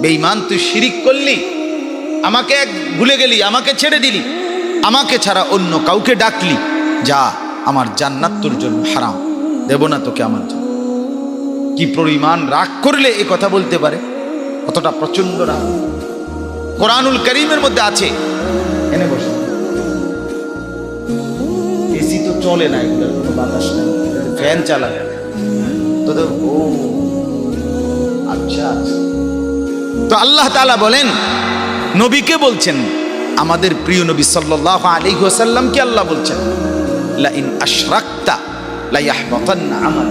বেঈমান তুই শিরিক করলি, আমাকে ভুলে গেলি, আমাকে ছেড়ে দিলি, আমাকে ছাড়া অন্য কাউকে ডাকলি, যা আমার জান্নাত তোর জন্য হারাম, দেব না তোকে আমার জন্য। কি পরিমাণ রাগ করলে এ কথা বলতে পারে, কতটা প্রচন্ড রাগ। কোরআনুল কারীমের মধ্যে আছে, এনে বসে, এসি তো চলে না, এগুলোর কোনো বাতাস নেই, ফ্যান চালাবে তো। ও আচ্ছা, তো আল্লাহ তাআলা বলেন, নবীকে বলছেন, আমাদের প্রিয় নবী সাল্লাল্লাহু আলাইহি ওয়াসাল্লামকে আল্লাহ বলছেন, লা ইন আশরাকতা লা ইয়াহবাতান্না আমাল।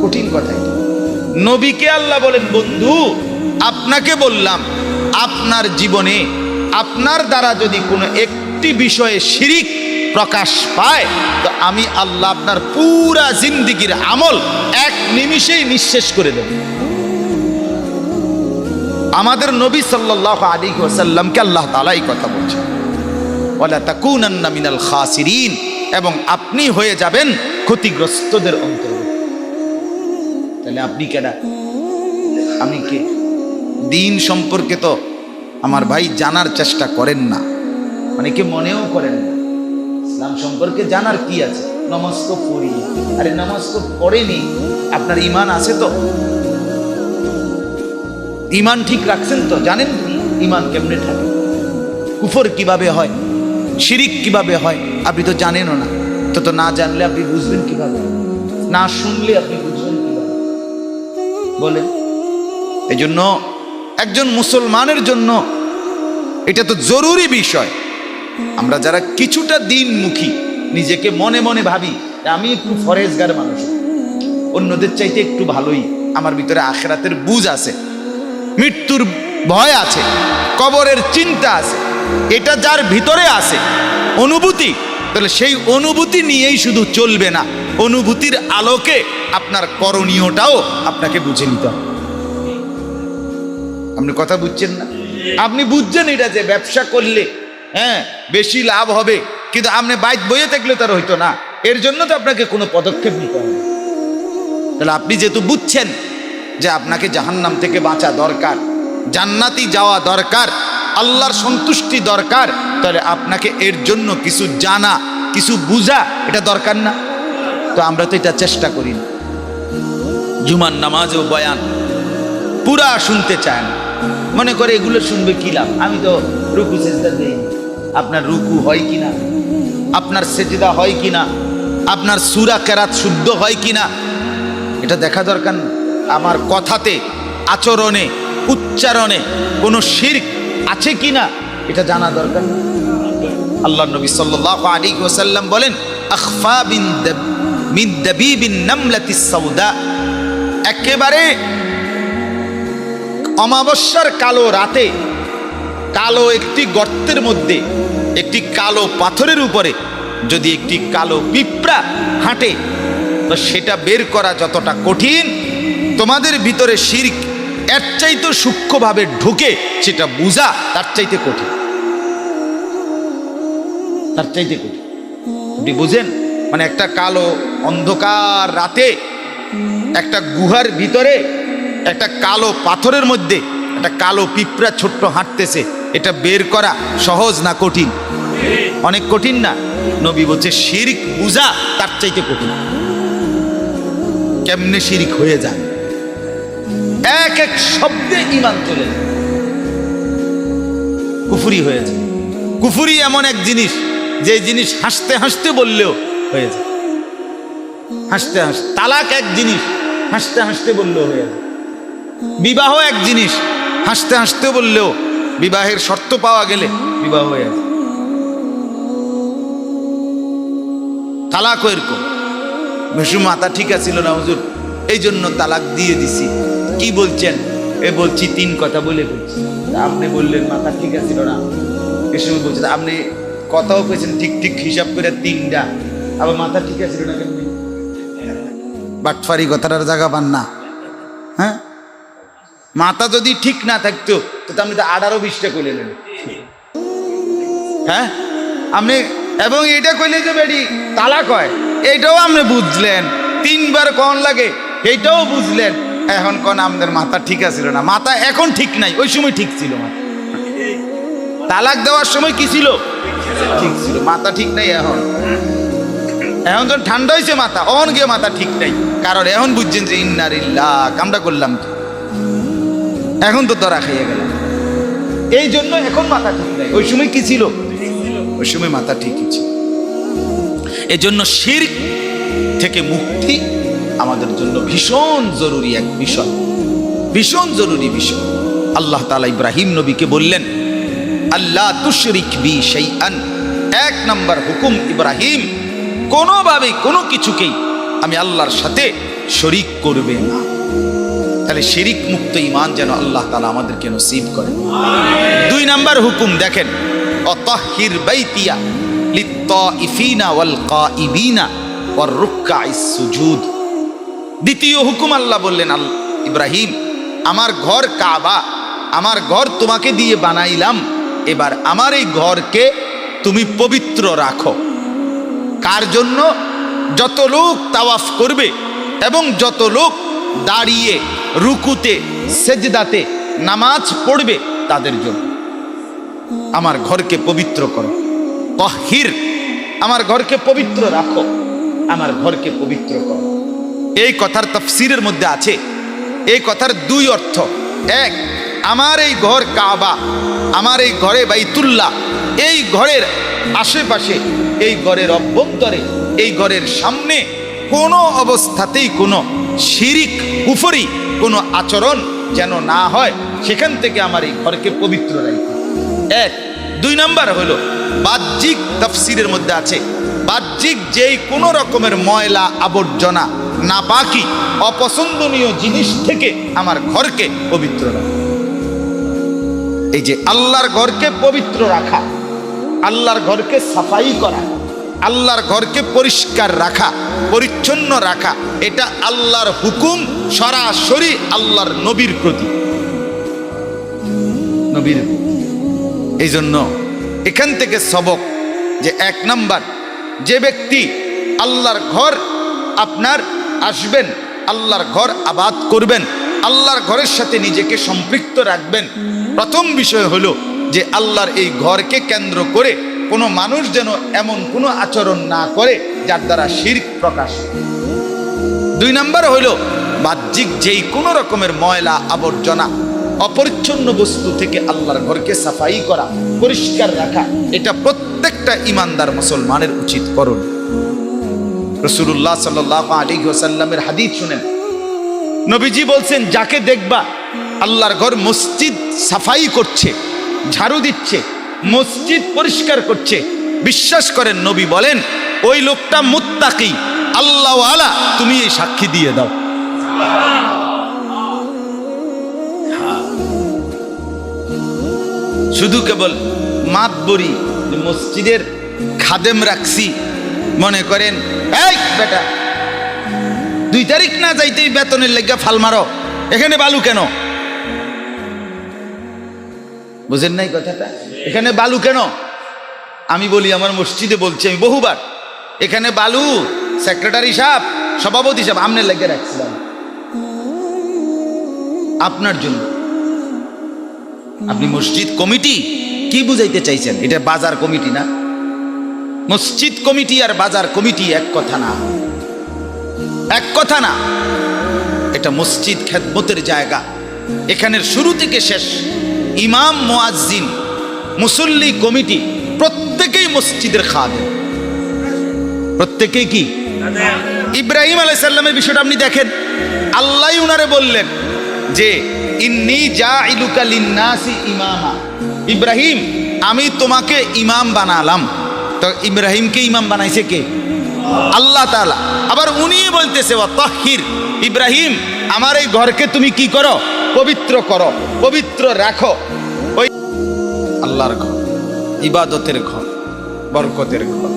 কঠিন কথা এটা। নবীকে আল্লাহ বলেন, বন্ধু আপনাকে বললাম, আপনার জীবনে আপনার দ্বারা যদি কোনো একটি বিষয়ে শিরিক প্রকাশ পায়, তো আমি আল্লাহ আপনার পুরা জিন্দেগীর আমল এক নিমিষেই নিঃশেষ করে দেব। আমাদের নবী সাল্লাল্লাহু আলাইহি ওয়াসাল্লামকে আল্লাহ তাআলা এই কথা বলছেন, ওয়ালা তাকুনান্না মিনাল খাসিরিন, এবং আপনি হয়ে যাবেন ক্ষতিগ্রস্তদের অন্তর্ভুক্ত। তাহলে আপনি কেডা, আমি কে? দিন সম্পর্কে তো আমার ভাই জানার চেষ্টা করেন না, অনেকে মনেও করেন না। ইসলাম সম্পর্কে জানার কি আছে? নামাজ তো পড়ি, আরে নামাজ তো পড়েনি, আপনার ঈমান আছে তো? ঈমান ঠিক রাখছেন তো? জানেন ঈমান কেমনে থাকে, কুফর কিভাবে হয়, শিরিক কিভাবে হয়, আপনি তো জানেনও না। তো না জানলে আপনি বুঝবেন কিভাবে? না শুনলে আপনি বুঝবেন কিভাবে? বলেন। এই জন্য একজন মুসলমানের জন্য এটা তো জরুরি বিষয়। আমরা যারা কিছুটা দিনমুখী, নিজেকে মনে মনে ভাবি আমি একটু ফরেজগার মানুষ, অন্যদের চাইতে একটু ভালোই, আমার ভিতরে আখিরাতের বুঝ আছে, মৃত্যুর ভয় আছে, কবরের চিন্তা আছে, এটা যার ভিতরে আছে অনুভূতি, তাহলে সেই অনুভূতি নিয়েই শুধু চলবে না, অনুভূতির আলোকে আপনার করণীয়টাও আপনাকে বুঝে নিতে হবে। আপনি কথা বুঝছেন না? আপনি বুঝছেন এটা যে ব্যবসা করলে বেশি লাভ হবে, কিন্তু আপনি বাইক বইয়ে থাকলে তার হইতো না, এর জন্য তো আপনাকে কোনো পদক্ষেপ নিতে হবে। তাহলে আপনি যেহেতু বুঝছেন যে আপনাকে জাহান্নাম থেকে বাঁচা দরকার, জান্নাতি যাওয়া দরকার, আল্লাহর সন্তুষ্টি দরকার, তাহলে আপনাকে এর জন্য কিছু জানা, কিছু বুঝা এটা দরকার না? তো আমরা তো এটা চেষ্টা করি না। জুমার নামাজ ও বয়ান পুরা শুনতে চায় না, মনে করে এগুলো শুনবে কি লাভ, আমি তো রুকু সেজদা দেই। আপনার রুকু হয় কিনা, আপনার সেজদা হয় কিনা, আপনার সূরা কেরাত শুদ্ধ হয় কিনা, এটা দেখা দরকার না? আমার কথাতে, আচরণে, উচ্চারণে কোনো শিরক আছে কিনা এটা জানা দরকার না? আল্লাহর নবী সাল্লাল্লাহু আলাইহি ওয়াসাল্লাম বলেন, আখফা মিন দাবিবিন নামলাতিস সাউদা, একেবারে অমাবস্যার কালো রাতে কালো একটি গর্তের মধ্যে একটি কালো পাথরের উপরে যদি একটি কালো পিঁপড়া হাঁটে, তো সেটা বের করা যতটা কঠিন, তোমাদের ভিতরে শিরক এর চাইতে সূক্ষ্মভাবে ঢুকে সেটা বুঝা তার চাইতে কঠিন, তার চাইতে কঠিন। আপনি বুঝেন? মানে একটা কালো অন্ধকার রাতে একটা গুহার ভিতরে একটা কালো পাথরের মধ্যে একটা কালো পিঁপড়া ছোট্ট হাঁটতেছে, এটা বের করা সহজ না কঠিন? অনেক কঠিন না? নবী বলছে শিরক বুঝা তার চাইতে কঠিন। কেমনে শিরক হয়ে যায়, এক এক শব্দে ঈমান চলে যায়, কুফরি হয়ে যায়। কুফরি এমন এক জিনিস, যে জিনিস হাসতে হাসতে বললেও হয়ে যায়, হাসতে হাসতে। তালাক এক জিনিস, হাসতে হাসতে বললেও হয়ে যায়। বিবাহ এক জিনিস, হাসতে হাসতে বললেও, বিবাহের শর্ত পাওয়া গেলে বিবাহ হয়ে যায়। তালাক এরকম, বেশি মাথা ঠিক আছিল না হুজুর, এই জন্য তালাক দিয়ে দিছি। কি বলছেন? এ বলছি 3 কথা বলে বলছি। আপনি বললেন মাথা ঠিক আছিল না, এ সময় বলছেন আপনি কথাও পেয়েছেন ঠিক ঠিক হিসাব করে 3টা, আবার মাথা ঠিক আছিল না কেমনি? বাটফারি কথাটার জায়গা পান না। হ্যাঁ, মাথা যদি ঠিক না থাকতো তো আপনি তো 18-20টা কইলে নেন। হ্যাঁ, আপনি এবং এটা কইলে যে বেডি তালাক হয়, এইটাও আপনি বুঝলেন, 3 বার কন লাগে এইটাও বুঝলেন, এখন কোন আমাদের মাথা ঠিক আছিল না, মাথা এখন ঠিক নাই, ওই সময় ঠিক ছিল। মাথা তালাক দেওয়ার সময় কি ছিল? ঠিক ছিল। মাথা ঠিক নাই এখন। এখন তো ঠান্ডা হয়েছে মাথা, অন গিয়ে মাথা ঠিক নাই, কারণ এখন বুঝছেন যে ইন্নারিল্লাহ কামটা করলাম কি, এখন তো ধরা খাইয়ে গেলাম। এই জন্য এখন মাথা ঠিক নাই, ওই সময় কি ছিল? ওই সময় মাথা ঠিকই ছিল। এজন্য শিরক থেকে মুক্তি আমাদের জন্য ভীষণ জরুরি এক বিষয়, ভীষণ জরুরি বিষয়। আল্লাহ তাআলা ইব্রাহিম নবীকে বললেন, আল্লাহ তুশরিক বি শাইআন, এক নাম্বার হুকুম ইব্রাহিম, কোনোভাবে কোনো কিছুকেই আমি আল্লাহর সাথে শরিক করবে না। তাহলে শিরিক মুক্ত ঈমান যেন আল্লাহ তাআলা আমাদেরকে নসিব করেন। দুই নাম্বার হুকুম দেখেন, অতাহির বাইতিয়া লিত্তাইফিনা ওয়াল কাইবিনা ওয়ার রুকআইস সুজুদ। দ্বিতীয় হুকুম আল্লাহ বললেন, ইব্রাহিম আমার ঘর কাবা, আমার ঘর তোমাকে দিয়ে বানাইলাম, এবার আমার এই ঘরকে তুমি পবিত্র রাখো। কার জন্য? যত লোক তাওয়াফ করবে এবং যত লোক দাঁড়িয়ে রুকুতে সেজদাতে নামাজ পড়বে তাদের জন্য আমার ঘরকে পবিত্র করো। তাহির, আমার ঘরকে পবিত্র রাখো, আমার ঘরকে পবিত্র করো। এই কথার তাফসীরের মধ্যে আছে, এই কথার দুই অর্থ। এক, আমার এই ঘর কাবা, আমার এই ঘরে বাইতুল্লাহ, এই ঘরের আশেপাশে, এই ঘরের অভ্যন্তরে, এই ঘরের সামনে কোনো অবস্থাতেই কোনো শিরিক কুফরি কোনো আচরণ যেন না হয়, সেখান থেকে আমার এই ঘরকে পবিত্র রাখো। এক। দুই নাম্বার হলো বাহ্যিক, তাফসীরের মধ্যে আছে বাহ্যিক যেই কোনো রকমের ময়লা আবর্জনা নাপাকি অপছন্দনীয় জিনিস থেকে আমার ঘরকে পবিত্র রাখা। এই যে আল্লাহর ঘরকে পবিত্র রাখা, আল্লাহর ঘরকে সাফাই করা, আল্লাহর ঘরকে পরিষ্কার রাখা, পরিচ্ছন্ন রাখা, এটা আল্লাহর হুকুম, সরাসরি আল্লাহর নবীর প্রতি, নবীর। এই জন্য এখান থেকে সবক যে এক নাম্বার, যে ব্যক্তি আল্লাহর ঘর আপনার আসবেন, আল্লাহর ঘর আবাদ করবেন, আল্লাহর ঘরের সাথে নিজেকে সম্পৃক্ত রাখবেন, প্রথম বিষয় হলো যে আল্লাহর এই ঘরকে কেন্দ্র করে কোনো মানুষ যেন এমন কোনো আচরণ না করে যার দ্বারা শিরক প্রকাশ। দুই নাম্বার হলো বাহ্যিক যেই কোনো রকমের ময়লা আবর্জনা অপরিচ্ছন্ন বস্তু থেকে আল্লাহর ঘরকে সাফাই করা, পরিষ্কার রাখা, এটা প্রত্যেকটা ঈমানদার মুসলমানের উচিত করণ। রাসূলুল্লাহ সাল্লাল্লাহু আলাইহি ওয়াসাল্লামের হাদিস শুনেন, নবীজি বলছেন, যাকে দেখবা আল্লাহর ঘর মসজিদ সাফাই করছে, ঝাড়ু দিচ্ছে, মসজিদ পরিষ্কার করছে, বিশ্বাস করেন নবী বলেন ওই লোকটা মুত্তাকি, আল্লাহওয়ালা, তুমি এই সাক্ষী দিয়ে দাও। শুধু কেবল মাতবরি মসজিদের খাদেম রাখছি মনে করেন, এই বেটা 2 তারিখ না যাইতেই বেতনের লেগে ফাল মারো, এখানে বালু কেন? বুঝেন নাই কথাটা? এখানে বালু কেন? আমি বলি, আমার মসজিদে বলছি আমি বহুবার, এখানে বালু সেক্রেটারি সাহেব, সভাপতি সাহেব আমনে লেগে রাখছিলাম আপনার জন্য। আপনি মসজিদ কমিটি কি বুঝাইতে চাইছেন? এটা বাজার কমিটি না। মসজিদ কমিটি আর বাজার কমিটি এক কথা না, এক কথা না। এটা মসজিদ খেদমতের জায়গা, এখানের শুরু থেকে শেষ ইমাম, মুয়াজ্জিন, মুসল্লি, কমিটি প্রত্যেকেই মসজিদের খাদেম, প্রত্যেকেই কি? ইব্রাহিম আলাইহিস সালামের বিষয়টা আপনি দেখেন, আল্লাহ উনারে বললেন যে ইন্নী জাইলুকা লিন্নাসি ইমামা, ইব্রাহিম আমি তোমাকে ইমাম বানালাম। তো ইব্রাহিমকে ইমাম বানাইছে কে? আল্লাহ তাআলা। আবার উনি বলতেছে ওয়াতাহির, ইব্রাহিম আমার এই ঘরকে তুমি কি করো? পবিত্র করো, পবিত্র রাখো। ওই আল্লাহর ঘর, ইবাদতের ঘর, বরকতের ঘর,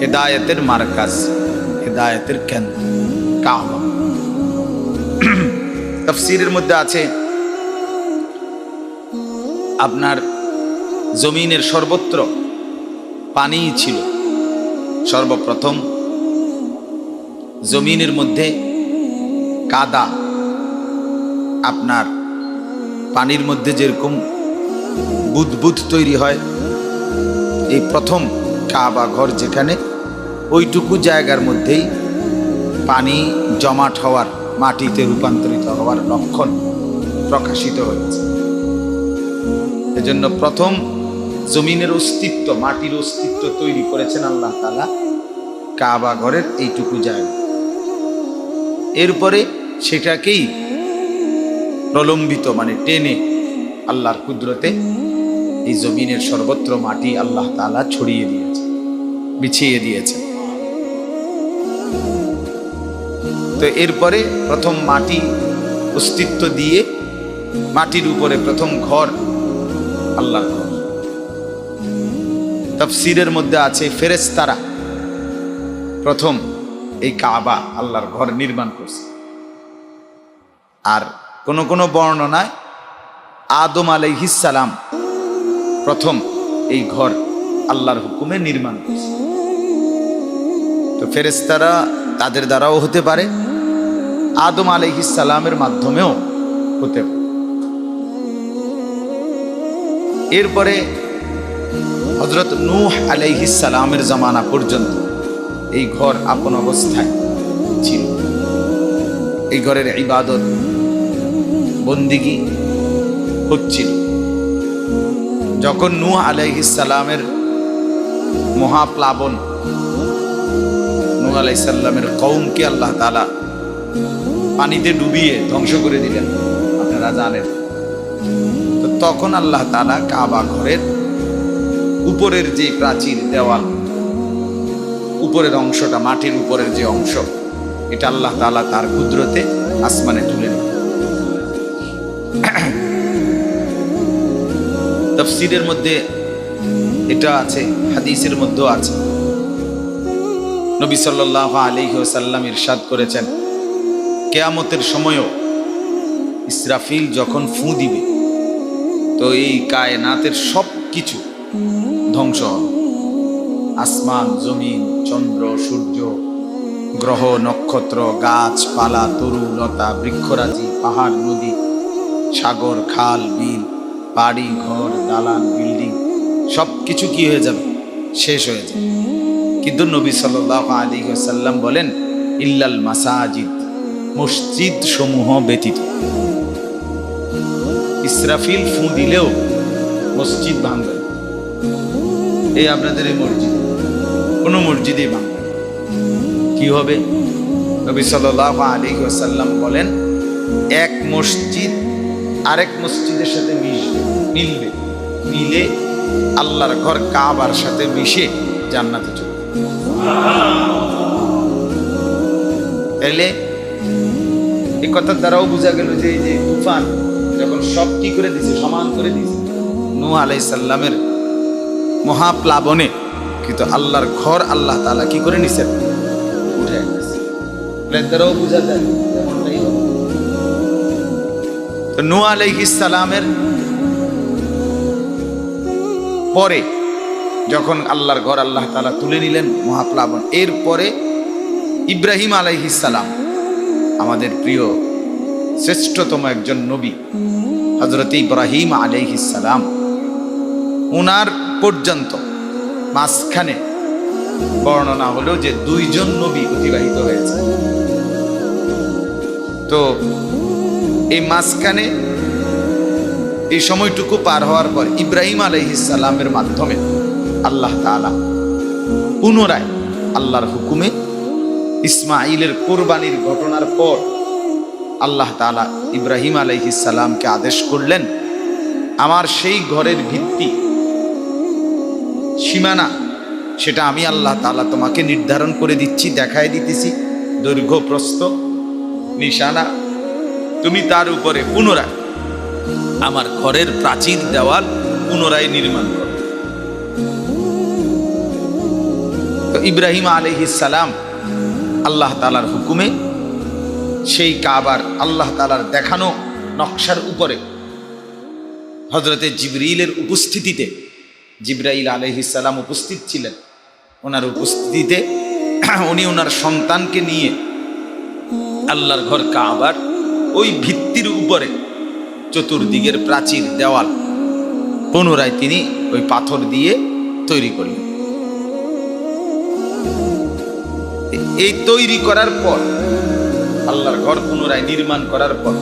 হিদায়াতের মারকাজ, হিদায়াতের কেন্দ্র কাবা। তাফসীরের মধ্যে আছে আপনার জমিনের সর্বত্র পানি ছিল, সর্বপ্রথম জমিনের মধ্যে কাদা, আপনার পানির মধ্যে যেরকম বুদবুদ তৈরি হয়, এই প্রথম কাবা ঘর যেখানে, ওইটুকু জায়গার মধ্যেই পানি জমাট হওয়ার, মাটিতে রূপান্তরিত হওয়ার লক্ষণ প্রকাশিত হয়েছে। এজন্য প্রথম জমিনের অস্তিত্ব, মাটির অস্তিত্ব তৈরি করেছেন আল্লাহ তাআলা কাবা ঘরের এইটুকু জায়গা। এরপরে সেটাকেই প্রলম্বিত মানে টেনে আল্লাহর কুদরতে এই জমিনের সর্বত্র মাটি আল্লাহ তাআলা ছড়িয়ে দিয়েছে, বিছিয়ে দিয়েছে। তো এরপরে প্রথম মাটি অস্তিত্ব দিয়ে মাটির উপরে প্রথম ঘর আল্লাহর ঘর। তাফসীরের মধ্যে আছে ফেরেশতারা প্রথম এই কাবা আল্লাহর ঘর নির্মাণ করছে। আর কোন কোন বর্ণনায় আদম আলাইহিস সালাম প্রথম এই ঘর আল্লাহর হুকুমে নির্মাণ করছে। তো ফেরেশতারা তাদের দ্বারাও হতে পারে, আদম আলাইহিস সালামের মাধ্যমেও হতে পারে। এরপরে হযরত নূহ আলাইহিস সালামের জামানা পর্যন্ত এই ঘর আপন অবস্থায় ছিল। এই ঘরের ইবাদত বন্দিগি হচ্ছিল। যখন নূহ আলাইহিস সালামের মহাপ্লাবন, নূহ আলাইহিস সালামের কওমকে আল্লাহ তাআলা পানিতে ডুবিয়ে ধ্বংস করে দিলেন, আপনারা জানেন। তো তখন আল্লাহ তাআলা কাবা ঘরের উপরের যে প্রাচীর দেওয়াল, উপরের অংশটা, মাটির উপরের যে অংশ, এটা আল্লাহ তাআলা তার কুদরতে আসমানে তুলে নিলেন। তাফসীরের মধ্যে এটা আছে, হাদিসের মধ্যেও আছে। নবী সাল্লাল্লাহু আলাইহি ওয়াসাল্লাম ইরশাদ করেছেন, কিয়ামতের সময়ও ইসরাফিল যখন ফু দিবে, তো এই কায়নাতের সব কিছু ধ্বংস হবে। আসমান, জমিন, চন্দ্র, সূর্য, গ্রহ, নক্ষত্র, গাছপালা, তরু লতা, বৃক্ষরাজি, পাহাড়, নদী, সাগর, খাল, বিল, বাড়ি ঘর, দালান, বিল্ডিং, সব কিছু কি হয়ে যাবে? শেষ হয়ে যাবে। কিন্তু নবী সাল্লাল্লাহু আলাইহি ওয়াসাল্লাম বলেন, ইল্লাল মাসাজিদ, মসজিদ সমূহ ব্যতীত। ইসরাফিল ফু দিলেও মসজিদ ভাঙবে। এই আপনাদের এই মসজিদ, কোনো মসজিদেই ভাঙবে। কি হবে? নবী সাল্লাল্লাহু আলাইহি ওয়াসাল্লাম বলেন, এক মসজিদ আরেক মসজিদের সাথে মিলবে, মিলে আল্লাহর ঘর কাবার সাথে মিশে জান্নাতে চলে। তাইলে এই কথার দ্বারাও বোঝা গেল যে এই যে তুফান যখন সব কি করে দিছে, সমান করে দিছে, নূহ আলাইহিস সালামের মহাপ্লাবনে কিন্তু আল্লাহর ঘর আল্লাহ তাআলা কি করে নিছেন? উঠে গেছে। এর দ্বারাও বোঝা যায় এমনটাই হবে। তো নূহ আলাইহিস সালামের পরে যখন আল্লাহর ঘর আল্লাহ তাআলা তুলে নিলেন মহাপ্লাবন, এরপরে ইব্রাহিম আলাইহিস সালাম, আমাদের প্রিয় শ্রেষ্ঠতম একজন নবী হযরত ইব্রাহিম আলাইহিস সালাম, উনার পর্যন্ত মাঝখানে বর্ণনা হলো যে 2 জন নবী অতিবাহিত হয়েছে। তো এই মাঝখানে এই সময়টুকু পার হওয়ার পর ইব্রাহিম আলাইহিস সালামের মাধ্যমে আল্লাহ তাআলা পুনরায় আল্লাহর হুকুমে ইসমাঈলের কোরবানির ঘটনার পর আল্লাহ তাআলা ইব্রাহিম আলাইহিস সালামকে আদেশ করলেন, আমার সেই ঘরের ভিত্তি সীমানা সেটা আমি আল্লাহ তাআলা তোমাকে নির্ধারণ করে দিচ্ছি, দেখায় দিতেছি, দৈর্ঘ্য প্রস্থ নিশানা, তুমি তার উপরে পুনরায় আমার ঘরের প্রাচীর দেওয়াল পুনরায় নির্মাণ করো। তো ইব্রাহিম আলাইহিস সালাম আল্লাহ তাআলার হুকুমে সেই কাবার আল্লাহ তাআলার দেখানো নকশার উপরে হযরতে জিবরিলের উপস্থিতিতে, জিবরাইল আলাইহিস সালাম উপস্থিত ছিলেন, ওনার উপস্থিতিতে উনি ওনার সন্তানকে নিয়ে আল্লাহর ঘর কাবার ওই ভিত্তির উপরে চতুর্দিকের প্রাচীর দেওয়াল পুনরায় তিনি ওই পাথর দিয়ে তৈরি করলেন। এই তৈরি করার পর, আল্লাহর ঘর পুনরায় নির্মাণ করার পর,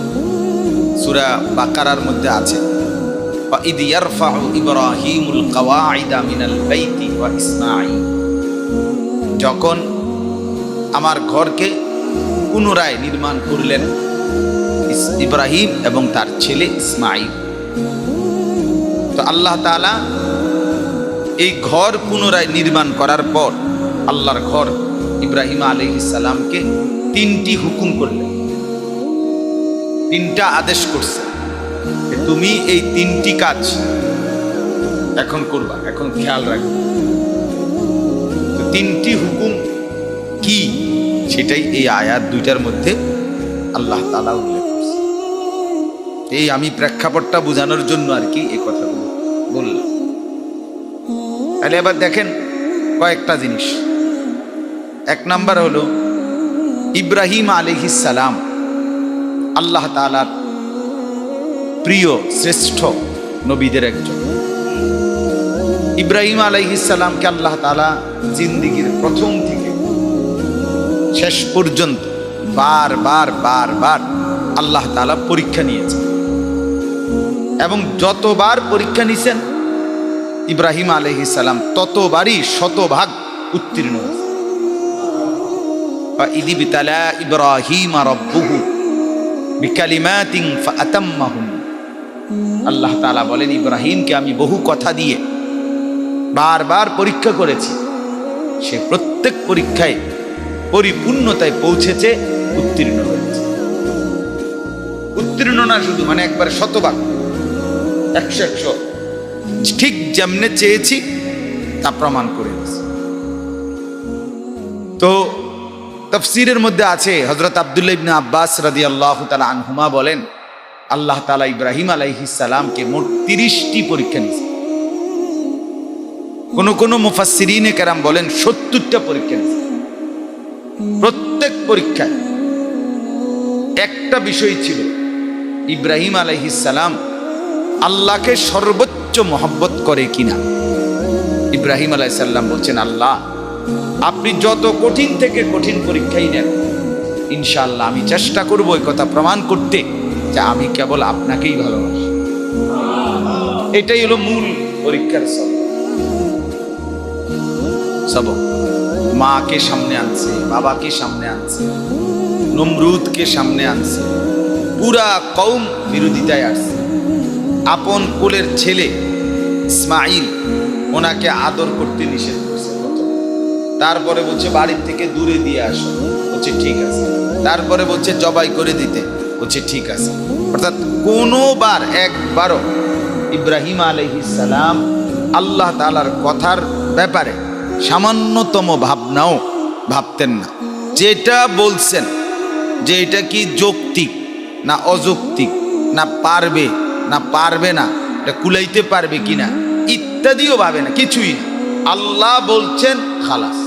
সূরা বাকারার মধ্যে আছে وَإِذْ يَرْفَعُ إِبْرَاهِيمُ الْقَوَاعِدَ مِنَ الْبَيْتِ وَإِسْمَاعِيلُ, যখন আমার ঘরকে পুনরায় নির্মাণ করলেন ইব্রাহিম এবং তার ছেলে ইসমাঈল। তো আল্লাহ তাআলা এই ঘর পুনরায় নির্মাণ করার পর আল্লাহর ঘর ইব্রাহিম আলাইহিস সালামকে 3টি হুকুম করলেন, 3টা আদেশ করছে, তুমি এই 3টি কাজ এখন করবা, এখন খেয়াল রাখবে। তো 3টি হুকুম কি সেটাই এই আয়াত 2টার মধ্যে আল্লাহ তাআলা উল্লেখ করছে। এই আমি প্রেক্ষাপটটা বোঝানোর জন্য আর কি এই কথাগুলো বললাম। তাহলে এবার দেখেন কয়েকটা জিনিস। 1 নাম্বার হলো ইব্রাহিম আলাইহিস সালাম আল্লাহ তাআলার প্রিয় শ্রেষ্ঠ নবীদের একজন। ইব্রাহিম আলাইহিস সালামকে আল্লাহ তাআলা জিন্দেগীর প্রথম থেকে শেষ পর্যন্ত বারবার আল্লাহ তাআলা পরীক্ষা নিয়েছেন, এবং যতবার পরীক্ষা নিয়েছেন ইব্রাহিম আলাইহিস সালাম ততবারই শতভাগ উত্তীর্ণ হয়েছে। وَإِذِ ابْتَلَى إِبْرَاهِيمَ رَبُّهُ بِكَلِمَاتٍ فَأَتَمَّهُنَّ, আল্লাহ তাআলা বলেন ইব্রাহিমকে আমি বহু কথা দিয়ে বারবার পরীক্ষা করেছি, সে প্রত্যেক পরীক্ষায় পরিপূর্ণতায় পৌঁছেছে, উত্তীর্ণ হয়েছে। উত্তীর্ণ না শুধু মানে একবার শতভাগ, 100 ঠিক যেমনে চেয়েছি তা প্রমাণ করে দিয়েছে। তো তাফসীরের মধ্যে আছে, হযরত আব্দুল্লাহ ইবনে আব্বাস রাদিয়াল্লাহু তাআলা আনহুমা বলেন আল্লাহ তাআলা ইব্রাহিম আলাইহিস সালামকে মোট 30টি পরীক্ষা নিয়েছে। কোন মুফাসসিরিনে কেরাম বলেন 70টা পরীক্ষা নিয়েছে। প্রত্যেক পরীক্ষায় একটা বিষয় ছিল, ইব্রাহিম আলাইহিস সালাম আল্লাহকে সর্বোচ্চ মহব্বত করে কিনা। ইব্রাহিম আলাইহিস সালাম বলছেন, আল্লাহ আপনি যত কঠিন থেকে কঠিন পরীক্ষাই নেন, ইনশাআল্লাহ আমি চেষ্টা করব এই কথা প্রমাণ করতে যে আমি কেবল আপনাকেই ভালোবাসি। এটাই হলো মূল পরীক্ষার সবক। মাকে সামনে আনছে, বাবাকে সামনে আনছে, নমরুদকে সামনে আনছে, পুরা কওম বিরোধিতায় আসছে। আপন কোলের ছেলে ইসমাঈল, ওনাকে আদর করতে নিষেধ করছে প্রথম, তারপরে বলছে বাড়ির থেকে দূরে দিয়ে আসো, বলছে ঠিক আছে, তারপরে বলছে জবাই করে দিতে, বলছে ঠিক আছে। অর্থাৎ কোনোবার একবারও ইব্রাহিম আলাইহিস সালাম আল্লাহ তাআলার কথার ব্যাপারে সামান্যতম ভাবনাও ভাবতেন না। যেটা বলছেন যে এটা কি যৌক্তিক না অযৌক্তিক, না পারবে না পারবে না, এটা কুলাইতে পারবে কিনা ইত্যাদিও ভাবে না, কিছুই না। আল্লাহ বলছেন খালাস।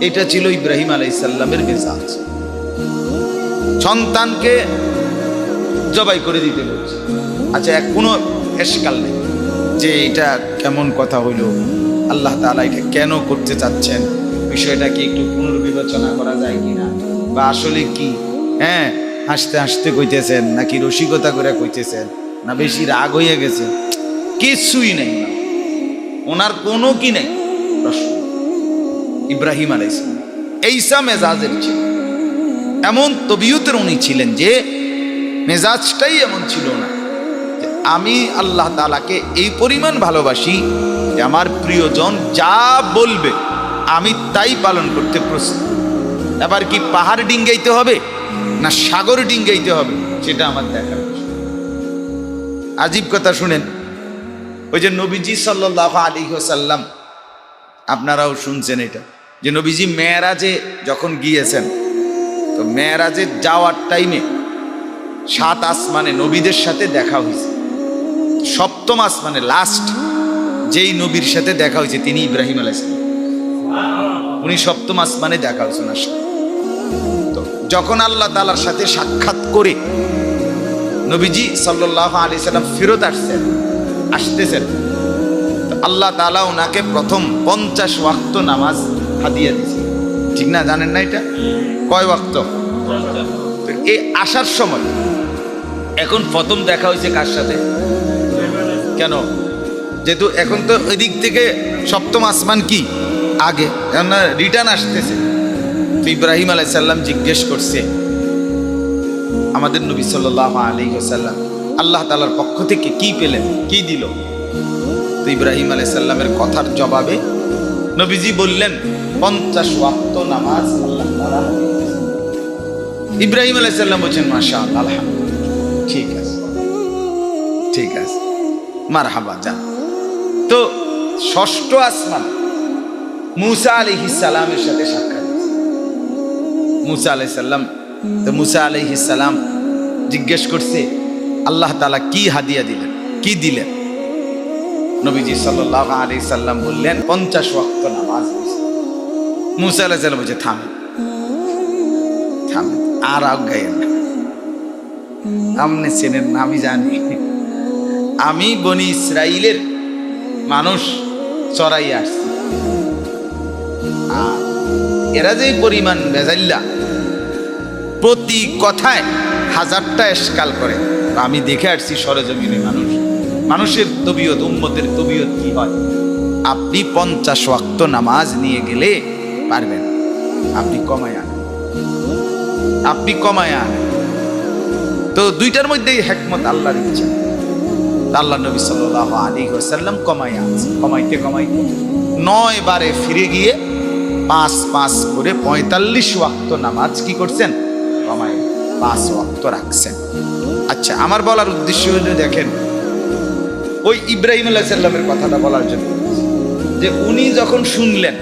এটা ছিল ইব্রাহিম আলাইহিস সালামের মেজাজ। সন্তানকে জবাই করে দিতে বলছে, আচ্ছা কোনো এশকাল নেই যে এটা কেমন কথা হইল, আল্লাহ তাআলা এটা কেন করতে চাচ্ছেন, বিষয়টা কি একটু পুনর্বিবেচনা করা যায় কিনা, বা আসলে কি হাসতে হাসতে কইতেছেন নাকি রসিকতা করে কইতেছেন, না বেশি রাগ হয়ে গেছে, কিছুই নেই না, ওনার কোনো কি নেই প্রশ্ন। ইব্রাহিম আলাইহিস সালাম এইসা মেজাজের ছিল, এমন তবিয়তের উনি ছিলেন যে মেজাজটাই এমন ছিল না যে আমি আল্লাহ তাআলাকে এই পরিমাণ ভালোবাসি যে আমার প্রিয়জন যা বলবে আমি তাই পালন করতে প্রস্তুত। এবার কি পাহাড় ডিঙ্গাইতে হবে না সাগর ডিঙ্গাইতে হবে সেটা আমার দেখার বিষয়। আজীব কথা শুনেন, ওই যে নবীজি সাল্লাল্লাহু আলাইহি ওয়াসাল্লাম, আপনারাও শুনছেন এটা, যে নবীজি মেরাজে যখন গিয়েছেন, তো মেরাজে যাওয়ার টাইমে 7 আসমানে নবীদের সাথে দেখা হয়েছে। 7ম আসমানে লাস্ট যেই নবীর সাথে দেখা হয়েছে তিনি ইব্রাহিম আলাইহিস সালাম। উনি 7ম আসমানে দেখা হয়েছে না। তো যখন আল্লাহ তাআলার সাথে সাক্ষাৎ করে নবীজি সাল্লাল্লাহু আলাইহি সাল্লাম ফেরত আসতেছেন, আল্লাহ তাআলা ওনাকে প্রথম 50 ওয়াক্ত নামাজ হাদিয়া দিয়েছে। ঠিক না? জানেন না এটা কয় ওয়াক্ত? এই আসার সময় এখন প্রথম দেখা হয়েছে কার সাথে? কেন? যেহেতু এখন তো ওই দিক থেকে সপ্তম আসমান কি আগে, রিটার্ন আসতেছে। তো ইব্রাহিম আলাইহিস সালাম জিজ্ঞেস করছে আমাদের নবী সাল্লাল্লাহু আলাইহি ওয়াসাল্লাম আল্লাহ তাআলার পক্ষ থেকে কি পেলেন, কি দিল? তো ইব্রাহিম আলাইহিস সালামের কথার জবাবে নবীজি বললেন 50 ওয়াক্ত নামাজ আল্লাহ তাআলা। ইব্রাহিম আলাইহিস সালাম বলেন মাশাআল্লাহ, আলহামদুলিল্লাহ, ঠিক আছে, ঠিক আছে, মারহাবা, যান। তো ষষ্ঠ আসমান মুসা আলাইহিস সালামের সাথে সাক্ষাৎ। মুসা আলাইহিস সালাম, তো মুসা আলাইহিস সালাম জিজ্ঞেস করছে আল্লাহ তাআলা কি হাদিয়া দিলেন, কি দিলেন? নবীজি সাল্লাল্লাহু আলাইহি সাল্লাম বললেন 50 ওয়াক্ত নামাজ। মুসা আলাইহিস সালাম বলছে থামেন, থামেন, আর আগাইয়েন না, আপনি চেনেন না, আমি জানি, আমি বনি ইসরাইলের মানুষ চড়াই আসছি, আর এরা যে পরিমাণ বেজাল্লা, প্রতি কথায় 1000টা এশকাল করে। আমি দেখে আসছি সরেজমিনে মানুষের তবিয়ত, উম্মতের তবিয়ত কি হয়। আপনি 50 ওয়াক্ত নামাজ নিয়ে গেলে পারবেন, আপনি কমায় আনেন, আপনি কমায় আনেন। তো দুইটার মধ্যেই হিকমত আল্লাহর ইচ্ছা। আল্লাহ নবী সাল্লাল্লাহু আলাইহি ওয়াসাল্লাম কমায় আনছে, কমাইতে 9 বারে ফিরে গিয়ে 5 করে 45 ওয়াক্ত নামাজ কি করছেন? কমায় 5 ওয়াক্ত রাখছেন। আচ্ছা, আমার বলার উদ্দেশ্য হলো, দেখেন ওই ইব্রাহিম আলাইহিস সালামের কথাটা বলার জন্য যে উনি যখন শুনলেন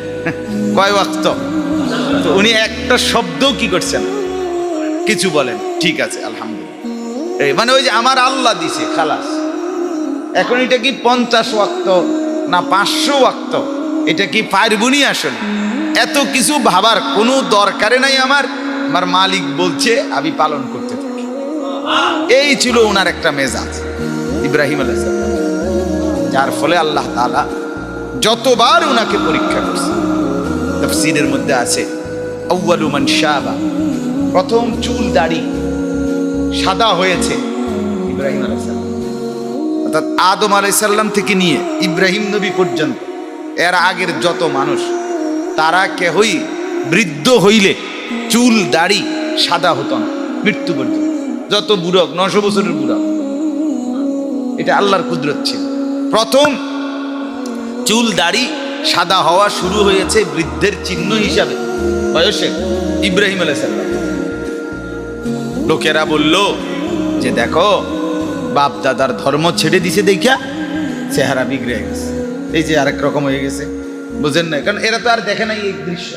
কয় ওয়াক্ত, তো উনি একটা শব্দ কি করছেন? কিছু বলেন, ঠিক আছে, আলহামদুলিল্লাহ। মানে ওই যে আমার আল্লাহ দিছে, খালাস। এখন এটা কি 50 ওয়াক্ত না 500 ওয়াক্ত, এটা কি পারবুনি? আসলে এত কিছু ভাবার কোনো দরকারে নাই, আমার মালিক বলছে আমি পালন করতে থাকি। এই ছিল ওনার একটা মেজাজ ইব্রাহিম আলাইহিস সালাম, যার ফলে আল্লাহ তাআলা যতবার ওনাকে পরীক্ষা করছে। তাফসীরের মধ্যে আছে আউয়ালু মান শাবা, প্রথম চুল দাড়ি সাদা হয়েছে ইব্রাহিম আলাইহিস সালাম। অর্থাৎ আদম আলাইহিস সালাম থেকে নিয়ে ইব্রাহিম নবী পর্যন্ত এর আগের যত মানুষ, তারা কেহই বৃদ্ধ হইলে চুল দাড়ি সাদা হতো না মৃত্যু পর্যন্ত। যত বুড়ক, 900 বছরের বুড়ক, এটা আল্লাহর কুদরত ছিল। প্রথম চুল দাড়ি সাদা হওয়া শুরু হয়েছে বৃদ্ধের চিহ্ন হিসাবে বয়সে ইব্রাহিম আলাইহিস সালাম। লোকেরা বলল যে দেখো, বাপ দাদার ধর্ম ছেড়ে দিছে দেখা চেহারা বিগড়ে গেছে, এই যে আরেক রকম হয়ে গেছে, বুঝেন না? কারণ এরা তো আর দেখে নাই এই দৃশ্য।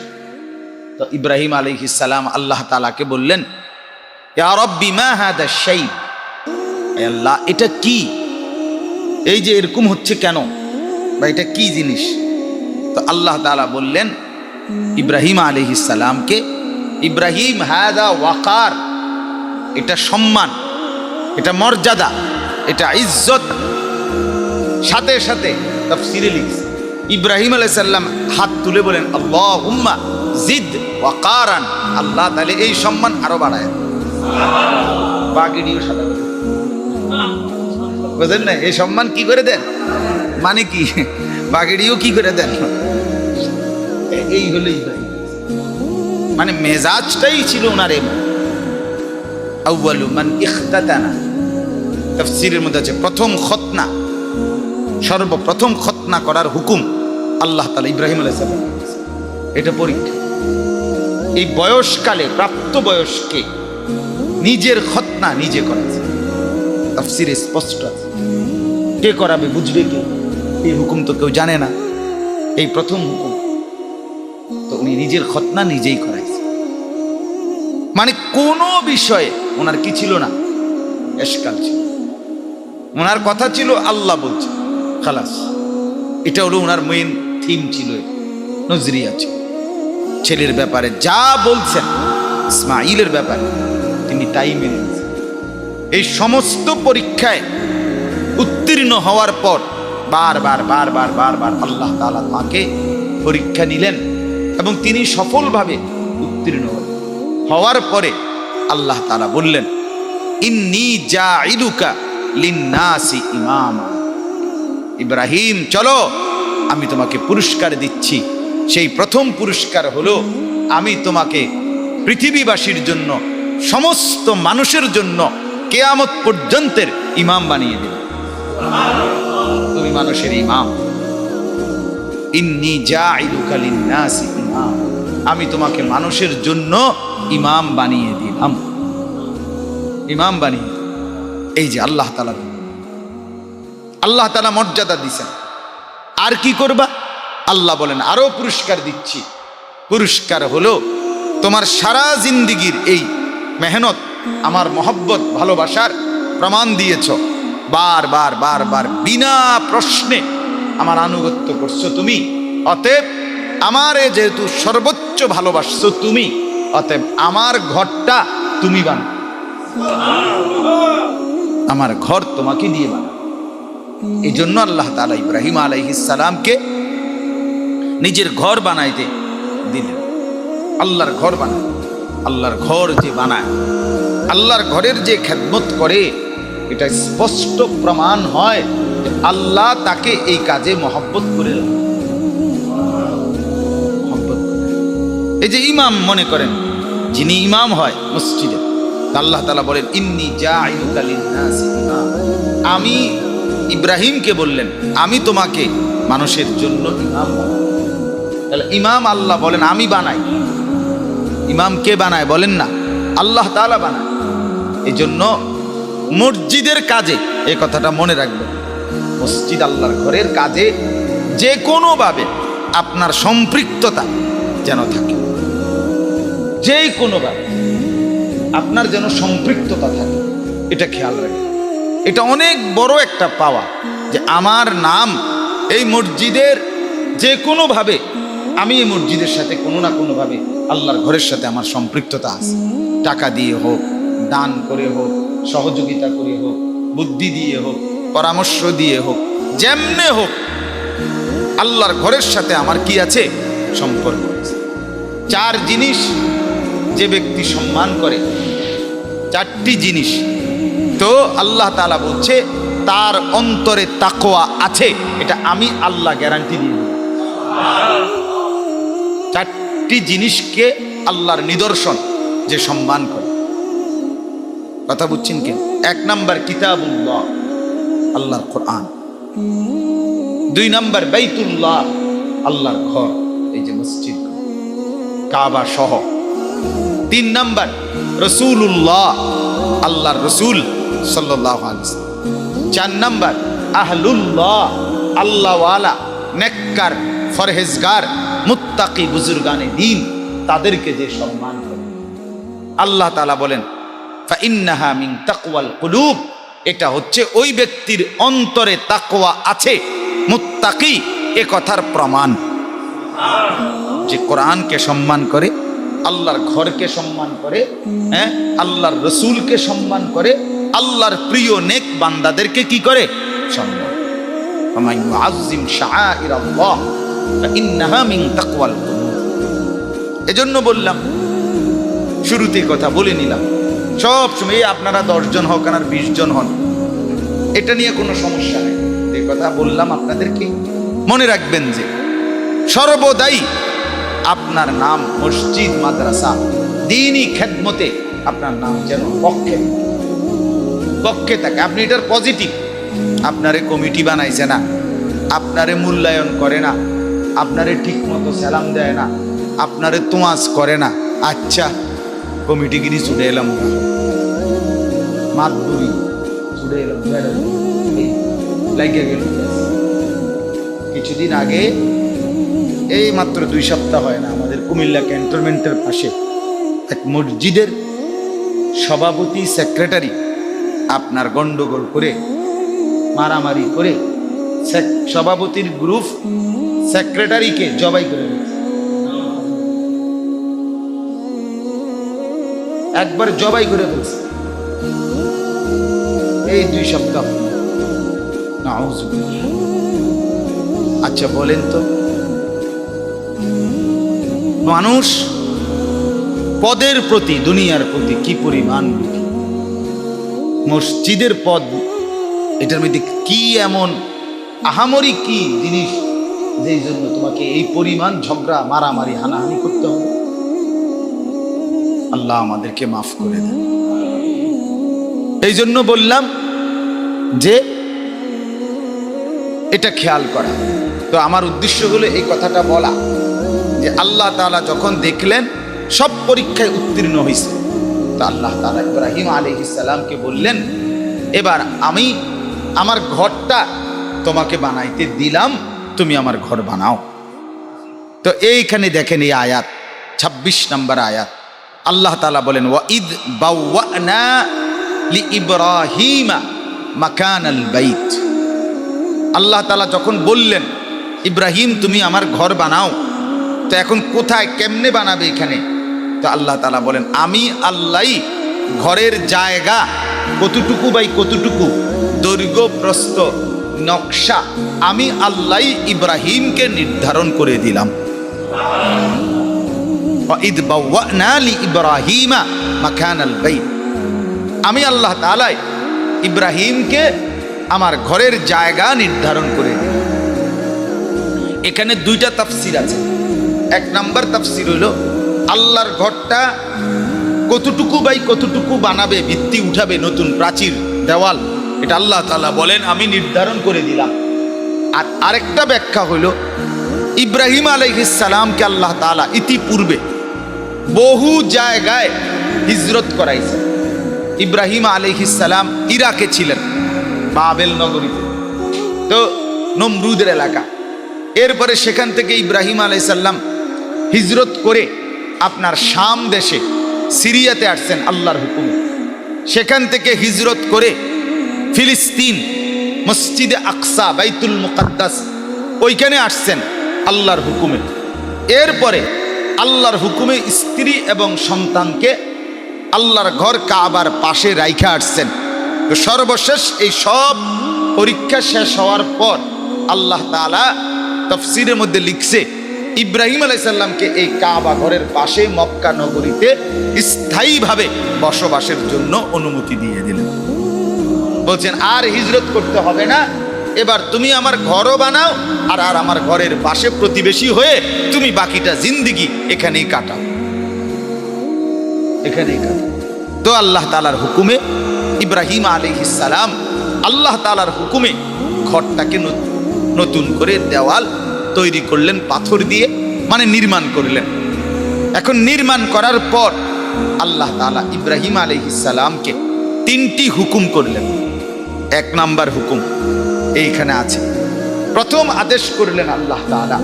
তো ইব্রাহিম আলাইহিস সালাম আল্লাহ তাআলাকে বললেন, ইয়া রাব্বি মা হাদা শাই, হে আল্লাহ এটা কি, এই যে এরকম হচ্ছে কেন, বা এটা কি জিনিস? তো আল্লাহ তাআলা বললেন ইব্রাহিম আলাইহিস সালামকে, ইব্রাহিম হাদা ওয়াকার, এটা সম্মান, এটা মর্যাদা, এটা ইজ্জত। সাথে সাথে তাফসীরে লিখছে ইব্রাহিম আলাইহিস সালাম হাত তুলে বলেন আল্লাহুম্মা জিদ ওয়াকারান, আল্লাহ তাআলা এই সম্মান আরো বাড়ায়। বাগিড়িও সাদা করে, বুঝেন না? এই সম্মান কি করে দেন, মানে কি বাগিড়িও কি করে দেন, এই হলো ইব্রাহিম। মানে মেজাজটাই ছিল ওনার এমন। আউয়ালু মান ইখতাতানা, তাফসীরের মধ্যে আছে প্রথম খতনা, সর্বপ্রথম খতনা করার হুকুম আল্লাহ তাআলা ইব্রাহিম আলাইহিস সালাম। এটা পরীক্ষা। এই বয়সকালে প্রাপ্ত বয়সকে নিজের খতনা নিজে করাছে, তাফসীরে স্পষ্ট আছে। কে করাবে, বুঝবে কে? এই হুকুম তো কেউ জানে না, এই প্রথম হুকুম। তো উনি নিজের খতনা নিজেই করাইছে। মানে কোনো বিষয়ে ওনার কি ছিল না, এশকাল ছিল। ওনার কথা ছিল আল্লাহ বলছে, খালাস। এটা হলো ওনার মেইন থিম ছিল, নজরিয়া ছিল। ছেলের ব্যাপারে যা বলছেন ইসমাঈলের ব্যাপারে তিনি তাই মেনে নিয়েছেন। এই সমস্ত পরীক্ষায় উত্তীর্ণ হওয়ার পর বারবার আল্লাহ তাআলা তাকে পরীক্ষা নিলেন এবং তিনি সফলভাবে উত্তীর্ণ হওয়ার পরে আল্লাহ তাআলা বললেন, ইন্নী জাইলুকা লিন্নাসি ইমামা। ইব্রাহিম, চলো, আমি তোমাকে পুরস্কার দিচ্ছি। সেই প্রথম পুরস্কার হলো, আমি তোমাকে পৃথিবীবাসীর জন্য, সমস্ত মানুষের জন্য কিয়ামত পর্যন্তের ইমাম বানিয়ে দিল। তুমি মানুষের ইমাম। ইন্নী জাইলুকা লিন্নাসি ইমাম, আমি তোমাকে মানুষের জন্য ইমাম বানিয়ে দিলাম। ইমাম বানিয়ে, এই যে আল্লাহ তাআলা মর্যাদা দিছেন। আর কি করবা? আল্লাহ বলেন আরো পুরস্কার দিচ্ছি। পুরস্কার হলো, তোমার সারা জিন্দিগির এই মেহনত, আমার মহব্বত ভালোবাসার প্রমাণ দিয়েছ, বারবার বিনা প্রশ্নে আমার আনুগত্য করছো তুমি। অতএব আমারে যেহেতু সর্বোচ্চ ভালোবাসছো তুমি, অতএব আমার ঘরটা তুমি বানাও, আমার ঘর তোমাকে দিয়ে বানাও। এই জন্য আল্লাহ তাআলা ইব্রাহিম আলাইহিস সালামকে নিজের ঘর বানাইতে দিলেন। আল্লাহর ঘর বানায়, আল্লাহর ঘর যে বানায়, আল্লাহর ঘরের যে খেদমত করে, এটা স্পষ্ট প্রমাণ হয় যে আল্লাহ তাকে এই কাজে মহব্বত করে। এই যে ইমাম, মনে করেন যিনি ইমাম হয় মসজিদে, আল্লাহ তাআলা বলেন ইন্নী জাইলুকা লিন্নাসি ইমাম। আমি ইব্রাহিমকে বললেন, আমি তোমাকে মানুষের জন্য ইমাম বানাই। তাহলে ইমাম আল্লাহ বলেন আমি বানাই। ইমাম কে বানায় বলেন না? আল্লাহ তাআলা বানায়। এই জন্য মসজিদের কাজে এই কথাটা মনে রাখবেন, মসজিদ আল্লাহর ঘরের কাজে যে কোনোভাবে আপনার সম্পৃক্ততা যেন থাকে, যে কোনোভাবে আপনার যেন সম্পৃক্ততা থাকে, এটা খেয়াল রাখবেন। এটা অনেক বড় একটা পাওয়া যে আমার নাম এই মসজিদের, যে কোনোভাবে আমি এই মসজিদের সাথে কোনো না কোনোভাবে আল্লাহর ঘরের সাথে আমার সম্পৃক্ততা আছে। টাকা দিয়ে হোক, দান করে হোক, সহযোগিতা করে হোক, বুদ্ধি দিয়ে হোক, পরামর্শ দিয়ে হোক, যেমনে হোক, আল্লাহর ঘরের সাথে আমার কি আছে? সম্পর্ক আছে। 4 জিনিস যে ব্যক্তি সম্মান করে, 4টি জিনিস, তো আল্লাহ তাআলা বলছে তার অন্তরে তাকওয়া আছে। এটা আমি আল্লাহ গ্যারান্টি দিয়ে দিই। 4টি জিনিসকে আল্লাহর নিদর্শন যে সম্মান করে। কথা বুঝছেন কেন? 1 নাম্বার কিতাবুল্লাহ, আল্লাহর কোরআন। 2 নাম্বার বাইতুল্লাহ, আল্লাহর ঘর, এই যে মসজিদ কাবা সহ। 3 নাম্বার রাসূলুল্লাহ, আল্লাহর রাসূল সাল্লাল্লাহু আলাইহি ওয়াসাল্লাম। 4 নাম্বার আহলুল্লাহ, আল্লাহওয়ালা, নেককার, ফরহেজগার, মুত্তাকি বুজুর্গানে দ্বীন, তাদেরকে যে সম্মান করে। আল্লাহ তাআলা বলেন ফাইন্নাহা মিন তাকওয়াল কুলুব, এটা হচ্ছে ওই ব্যক্তির অন্তরে তাকওয়া আছে, মুত্তাকি, এ কথার প্রমাণ। যে কোরআনকে সম্মান করে, আল্লাহর ঘরকে সম্মান করে, আল্লাহর রসুলকে সম্মান করে, আল্লাহর প্রিয় নেক বান্দাদেরকে কি করে? সম্মান। ওয়া ইউআযযিম শাআইরাল্লাহ ফাইন্নাহা মিন তাকওয়াল কুলুব। এজন্য বললাম, শুরুতেই কথা বলে নিলাম, সব সময় আপনারা 10 জন হোক আর 20 জন হন, এটা নিয়ে কোনো সমস্যা নেই। এই কথা বললাম আপনাদেরকে। মনে রাখবেন যে সর্বদাই আপনার নাম মসজিদ, মাদ্রাসা, দ্বীনি খেদমতে আপনার নাম যেন পক্ষে থাকে। আপনি এটার পজিটিভ। আপনারে কমিটি বানাইছে না, আপনারে মূল্যায়ন করে না, আপনারে ঠিক মতো সালাম দেয় না, আপনারে তোয়াজ করে না, আচ্ছা কমিটিগিরি ছুটে এলাম, মাতবুরি ছুটে এলাম, লাগিয়ে গেল। কিছুদিন আগে, এই মাত্র 2 সপ্তাহ হয় না, আমাদের কুমিল্লা ক্যান্টনমেন্টের পাশে এক মসজিদের সভাপতি সেক্রেটারি আপনার গন্ডগোল করে, মারামারি করে, সভাপতির গ্রুপ সেক্রেটারিকে জবাই করে দিয়েছে। একবার জবাই করে ফেলছে এই 2 সপ্তাহ। নাউযুবিল্লাহ। আচ্ছা বলেন তো, মানুষ পদের প্রতি, দুনিয়ার প্রতি কি পরিমাণ মসজিদের পদ, এটার মধ্যে কি এমন আহামরি কি জিনিস যেই জন্য তোমাকে এই পরিমাণ ঝগড়া, মারামারি, হানাহানি করতে হবে? আল্লাহ আমাদেরকে মাফ করে দেন। এই জন্য বললাম যে এটা খেয়াল করা। তো আমার উদ্দেশ্য হলো এই কথাটা বলা যে আল্লাহ তাআলা যখন দেখলেন সব পরীক্ষায় উত্তীর্ণ হয়েছে, তো আল্লাহ তাআলা ইব্রাহিম আলাইহিস সালামকে বললেন, এবার আমি আমার ঘরটা তোমাকে বানাইতে দিলাম, তুমি আমার ঘর বানাও। তো এইখানে দেখেন এই আয়াত 26 নম্বর আয়াত, আল্লাহ তাআলা বলেন ওয়াইদ বাওয়ানা লিইব্রাহিমা মাকানাল বাইত। আল্লাহ তাআলা যখন বললেন ইব্রাহিম তুমি আমার ঘর বানাও, তো এখন কোথায় কেমনে বানাবে এখানে? তো আল্লাহ তাআলা বলেন আমি আল্লাহই ঘরের জায়গা কতটুকু বাই কতটুকু, দৈর্ঘ্য প্রস্থ নকশা আমি আল্লাহই ইব্রাহিমকে নির্ধারণ করে দিলাম। ওয়াইদ বাওয়ানা লিইব্রাহিমা মাকানাল বাইত, আমি আল্লাহ তাআলা ইব্রাহিমকে আমার ঘরের জায়গা নির্ধারণ করে দিলাম। এখানে 2টা তাফসীর আছে। 1 নম্বর তাফসীর হইল আল্লাহর ঘরটা কতটুকু বাই কতটুকু বানাবে, ভিত্তি উঠাবে, নতুন প্রাচীর দেওয়াল, এটা আল্লাহ তাআলা বলেন আমি নির্ধারণ করে দিলাম। আর আরেকটা ব্যাখ্যা হইল ইব্রাহিম আলাইহিস সালামকে আল্লাহ তাআলা ইতিপূর্বে বহু জায়গায় হিজরত করাইছে। ইব্রাহিম আলাইহিস সালাম ইরাকে ছিলেন, বাবেল নগরীতে, তো নমরুদের এলাকা। এরপরে সেখান থেকে ইব্রাহিম আলাইহিস সালাম হিজরত করে আপনার শাম দেশে সিরিয়াতে আসছেন আল্লাহর হুকুমে। সেখান থেকে হিজরত করে ফিলিস্তিন, মসজিদে আকসা, বাইতুল মুকাদ্দাস, ওইখানে আসছেন আল্লাহর হুকুমে। এরপরে আল্লাহর হুকুমে স্ত্রী এবং সন্তানকে আল্লাহর ঘর কাবার পাশে রাইখা আসছেন। তো সর্বশেষ এই সব পরীক্ষা শেষ হওয়ার পর আল্লাহ তাআলা তাফসীরের মধ্যে লিখছে ইব্রাহিম আলাইহিস সালামকে এই কাবা ঘরের পাশে মক্কা নগরীতে স্থায়ীভাবে বসবাসের জন্য অনুমতি দিয়ে দিলেন। বলছেন আর হিজরত করতে হবে না, এবার তুমি আমার ঘরও বানাও আর আমার ঘরের পাশে প্রতিবেশী হয়ে তুমি বাকিটা জিন্দেগি এখানেই কাটাও, এখানেই কাটাও। তো আল্লাহ তাআলার হুকুমে ইব্রাহিম আলাইহিস সালাম আল্লাহ তাআলার হুকুমে ঘরটাকে নতুন করে দেওয়াল তৈরি করলেন, পাথর দিয়ে, মানে নির্মাণ করলেন। এখন নির্মাণ করার পর আল্লাহ তাআলা ইব্রাহিম আলাইহিস সালামকে 3টি হুকুম করলেন। 1 নম্বর হুকুম এইখানে আছে। প্রথম আদেশ করলেন আল্লাহ তাআলা,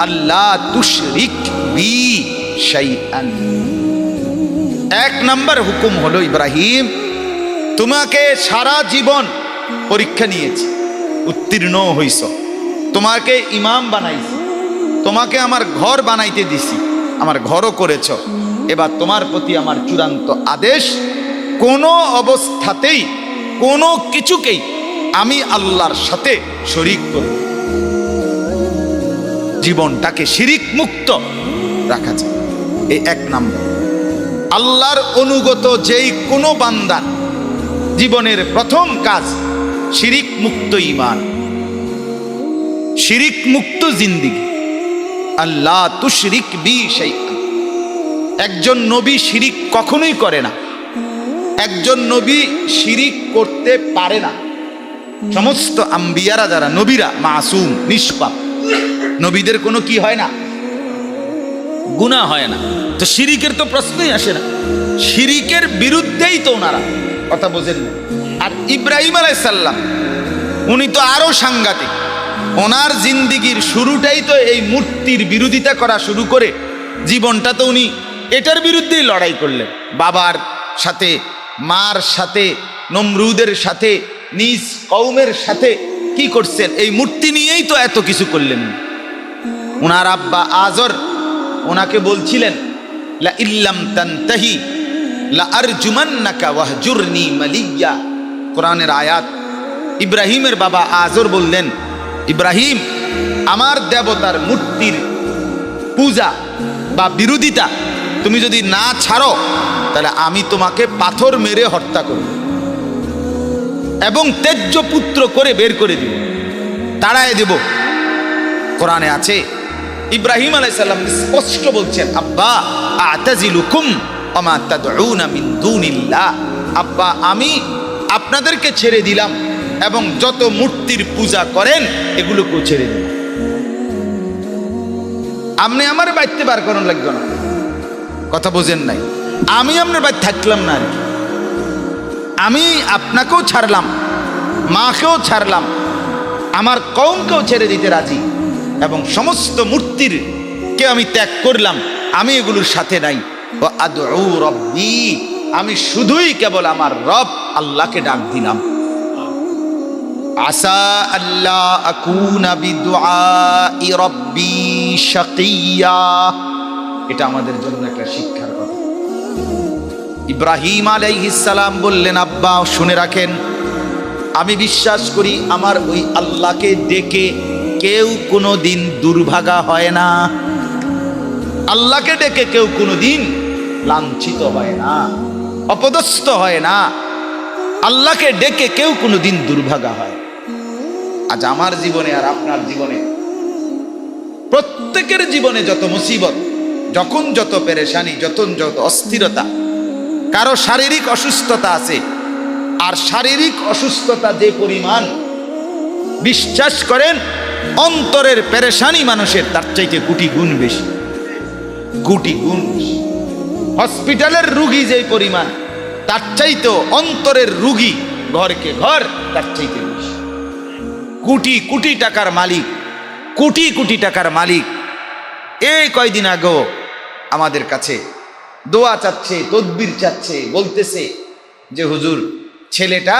আল্লাহ তুশরিক বি শাইআন। 1 নম্বর হুকুম হলো ইব্রাহিম তোমাকে সারা জীবন পরীক্ষা নিয়েছি, উত্তীর্ণ হইছ, তোমাকে ইমাম বানাইছি, তোমাকে আমার ঘর বানাইতে দিছি, আমার ঘরও করেছ। এবার তোমার প্রতি আমার চূড়ান্ত আদেশ, কোনো অবস্থাতেই কোনো কিছুকেই আমি আল্লাহর সাথে শরীক করব। জীবনটাকে শিরিক মুক্ত রাখা যায়, এই 1 নম্বর। আল্লাহর অনুগত যেই কোনো বান্দার জীবনের প্রথম কাজ শিরিক মুক্ত ঈমান, শিরিক মুক্ত জিন্দেগি। আল্লাহ তুশরিক বি শাইআন। একজন নবী শিরিক কখনোই করে না, একজন নবী শিরিক করতে পারে না। সমস্ত আম্বিয়ারা যারা নবীরা মাসুম, নিষ্পাপ, নবীদের কোনো কি হয় না, গুনাহ হয় না। তো শিরিকের তো প্রশ্নই আসে না, শিরিকের বিরুদ্ধেই তো ওনারা কথা বোঝেন না। আর ইব্রাহিম আলাইহিস সালাম উনি তো আরো সাংঘাতিক, ওনার জিন্দিগির শুরুটাই তো এই মূর্তির বিরোধিতা করা শুরু করে জীবনটা তো উনি এটার বিরুদ্ধেই লড়াই করলেন। বাবার সাথে, মার সাথে, নমরুদের সাথে, নিজ কওমের সাথে কি করছেন, এই মূর্তি নিয়েই তো এত কিছু করলেন। ওনার আব্বা আজর ওনাকে বলছিলেন লা ইল্লাম তানতাহি লা আরজুমান্নাকা ওয়াহজুরনি মালিয়া, কোরআনের আয়াত। ইব্রাহিমের বাবা আজর বললেন, ইব্রাহিম, আমার দেবতার মূর্তির পূজা বা বিরোধিতা তুমি যদি না ছাড়ো তাহলে আমি তোমাকে পাথর মেরে হত্যা করব এবং তেজ্য পুত্র করে বের করে দিব, তাড়ায় দেব। কোরআনে আছে, ইব্রাহিম আলাইহিস সালাম স্পষ্ট বলছেন, আব্বা আতাজিলুকুম ওমা তাদউনা মিন দুনিল্লাহ, আব্বা আমি আপনাদেরকে ছেড়ে দিলাম এবং যত মূর্তির পূজা করেন এগুলোকেও ছেড়ে দিলাম। আপনি আমার বাইতে বার করার লাগবে না, কথা বোঝেন নাই? আমি আপনার বাইতে থাকলাম না আর কি, আমি আপনাকেও ছাড়লাম, মাকেও ছাড়লাম, আমার কওমকেও ছেড়ে দিতে রাজি এবং সমস্ত মূর্তির কে আমি ত্যাগ করলাম, আমি এগুলোর সাথে নাই। ও আদউ রব্বি, আমি শুধুই কেবল আমার রব আল্লাহকে ডাক দিলাম। আসা আল্লাহ আকুনা বিদুআই রব্বি শাকিয়া, এটা আমাদের জন্য একটা শিক্ষার কথা। ইব্রাহিম আলাইহিস সালাম বললেন, আব্বা শুনে রাখেন, আমি বিশ্বাস করি আমার ওই আল্লাহকে ডেকে কেউ কোনো দিন দুর্ভাগা হয় না, আল্লাহকে ডেকে কেউ কোনো দিন লাঞ্ছিত হয় না, অপদস্থ হয় না, আল্লাহকে ডেকে কেউ কোনো দিন দুর্ভাগা হয়। আজ আমার জীবনে আর আপনার জীবনে, প্রত্যেকের জীবনে যত মুসিবত, যখন যত পেরেশানি, যখন যত অস্থিরতা, কারো শারীরিক অসুস্থতা আছে, আর শারীরিক অসুস্থতা যে পরিমাণ, বিশ্বাস করেন অন্তরের পেরেশানি মানুষের তার চাইতে কোটি গুণ বেশি, কোটি গুণ বেশি। হসপিটালের রুগী যে পরিমাণ, তার চাইতেও অন্তরের রুগী ঘরকে ঘর তার চাইতে বেশি। কোটি কোটি টাকার মালিক, কোটি কোটি টাকার মালিক এই কয়দিন আগেও আমাদের কাছে দোয়া চাচ্ছে, তদবির চাচ্ছে, বলতেছে যে হুজুর ছেলেটা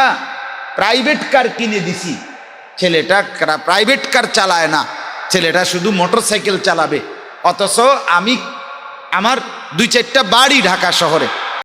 প্রাইভেট কার কিনে দিছি, ছেলেটা প্রাইভেট কার চালায় না, ছেলেটা শুধু মোটরসাইকেল চালাবে, অথচ আমি আমার 2-4টা বাড়ি ঢাকা শহরে,